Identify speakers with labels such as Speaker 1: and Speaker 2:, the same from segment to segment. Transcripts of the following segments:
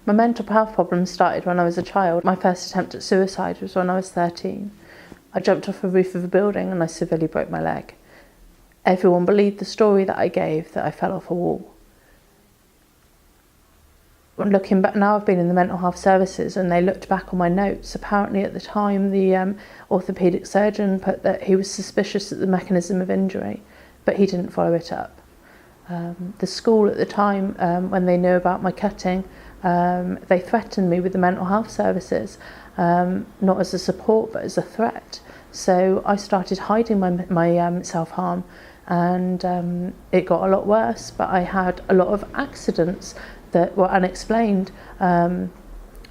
Speaker 1: My mental health problems started when I was a child. My first attempt at suicide was when I was 13. I jumped off the roof of a building and I severely broke my leg. Everyone believed the story that I gave, that I fell off a wall. When looking back now, I've been in the mental health services and they looked back on my notes. Apparently at the time the orthopaedic surgeon put that he was suspicious of the mechanism of injury, but he didn't follow it up. The school at the time, when they knew about my cutting, they threatened me with the mental health services, not as a support but as a threat. So I started hiding my self-harm, and it got a lot worse, but I had a lot of accidents that were unexplained, and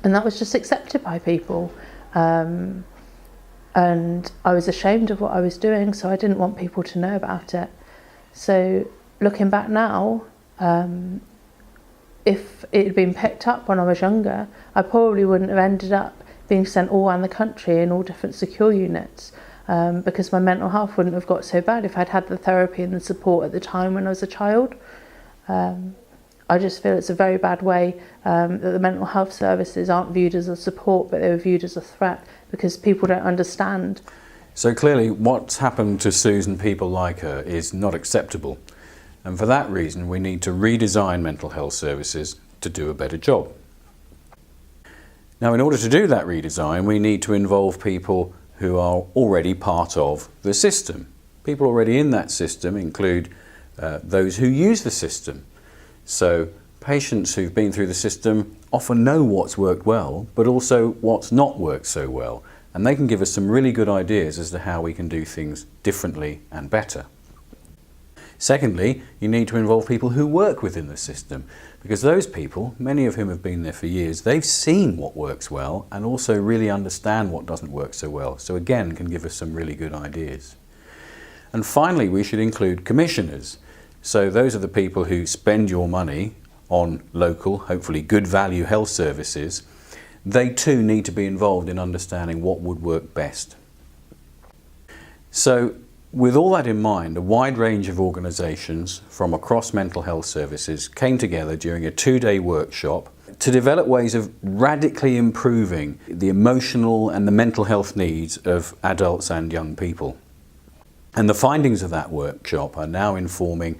Speaker 1: that was just accepted by people, and I was ashamed of what I was doing, so I didn't want people to know about it. So looking back now, if it had been picked up when I was younger, I probably wouldn't have ended up being sent all around the country in all different secure units, because my mental health wouldn't have got so bad if I'd had the therapy and the support at the time when I was a child. I just feel it's a very bad way that the mental health services aren't viewed as a support, but they were viewed as a threat because people don't understand.
Speaker 2: So clearly what's happened to Susan and people like her is not acceptable. And for that reason we need to redesign mental health services to do a better job. Now in order to do that redesign we need to involve people who are already part of the system. People already in that system include those who use the system. So patients who've been through the system often know what's worked well, but also what's not worked so well. And they can give us some really good ideas as to how we can do things differently and better. Secondly, you need to involve people who work within the system, because those people, many of whom have been there for years, they've seen what works well and also really understand what doesn't work so well. So again, can give us some really good ideas. And finally, we should include commissioners. So those are the people who spend your money on local, hopefully good value health services. They too need to be involved in understanding what would work best. So with all that in mind, a wide range of organisations from across mental health services came together during a 2-day workshop to develop ways of radically improving the emotional and the mental health needs of adults and young people. And the findings of that workshop are now informing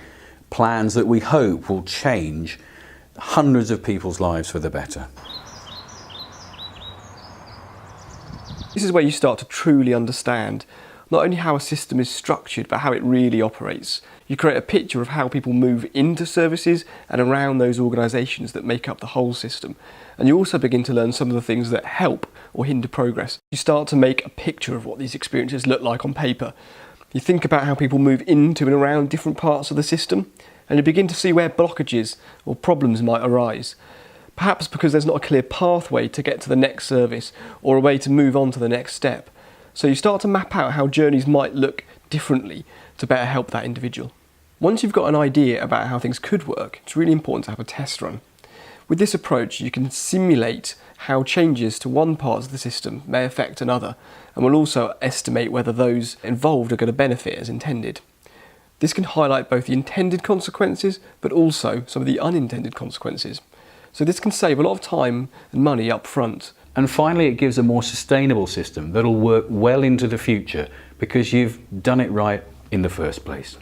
Speaker 2: plans that we hope will change hundreds of people's lives for the better.
Speaker 3: This is where you start to truly understand not only how a system is structured, but how it really operates. You create a picture of how people move into services and around those organisations that make up the whole system. And you also begin to learn some of the things that help or hinder progress. You start to make a picture of what these experiences look like on paper. You think about how people move into and around different parts of the system, and you begin to see where blockages or problems might arise. Perhaps because there's not a clear pathway to get to the next service or a way to move on to the next step. So you start to map out how journeys might look differently to better help that individual. Once you've got an idea about how things could work, it's really important to have a test run. With this approach, you can simulate how changes to one part of the system may affect another, and will also estimate whether those involved are going to benefit as intended. This can highlight both the intended consequences, but also some of the unintended consequences. So this can save a lot of time and money up front.
Speaker 2: And finally, it gives a more sustainable system that'll work well into the future because you've done it right in the first place.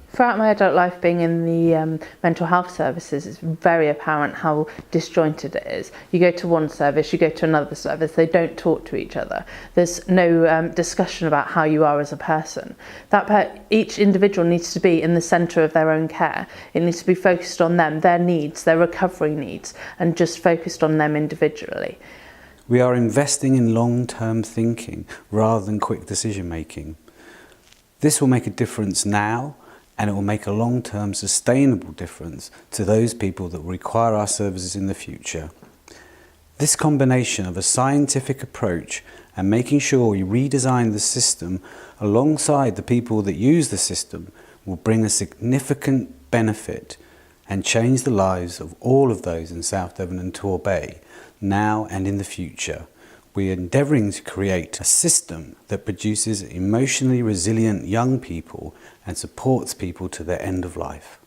Speaker 1: Throughout my adult life being in the mental health services, it's very apparent how disjointed it is. You go to one service, you go to another service, they don't talk to each other. There's no discussion about how you are as a person. Each individual needs to be in the centre of their own care. It needs to be focused on them, their needs, their recovery needs, and just focused on them individually.
Speaker 4: We are investing in long-term thinking rather than quick decision making. This will make a difference now, and it will make a long-term sustainable difference to those people that require our services in the future. This combination of a scientific approach and making sure we redesign the system alongside the people that use the system will bring a significant benefit and change the lives of all of those in South Devon and Torbay, now and in the future. We are endeavouring to create a system that produces emotionally resilient young people and supports people to their end of life.